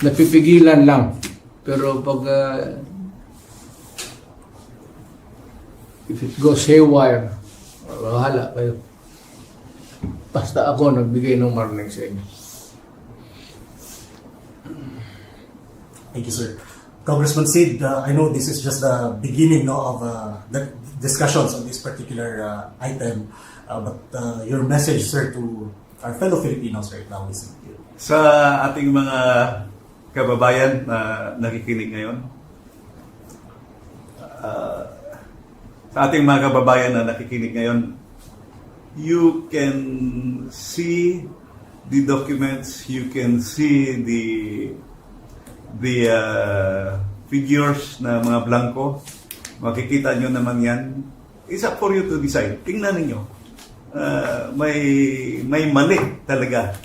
napipigilan lang. Pero pag if it goes haywire, bahala kayo. Basta ako nagbigay ng warning sa inyo. Thank you, sir. Congressman Sid, I know this is just the beginning of the discussions on this particular item, but your message, sir, to our fellow Filipinos right now is sa ating mga kababayan na nakikinig ngayon, sa ating mga kababayan na nakikinig ngayon, you can see the documents, you can see the figures na mga blanco. Makikita nyo naman yan. It's up for you to decide. Tingnan ninyo. May mali talaga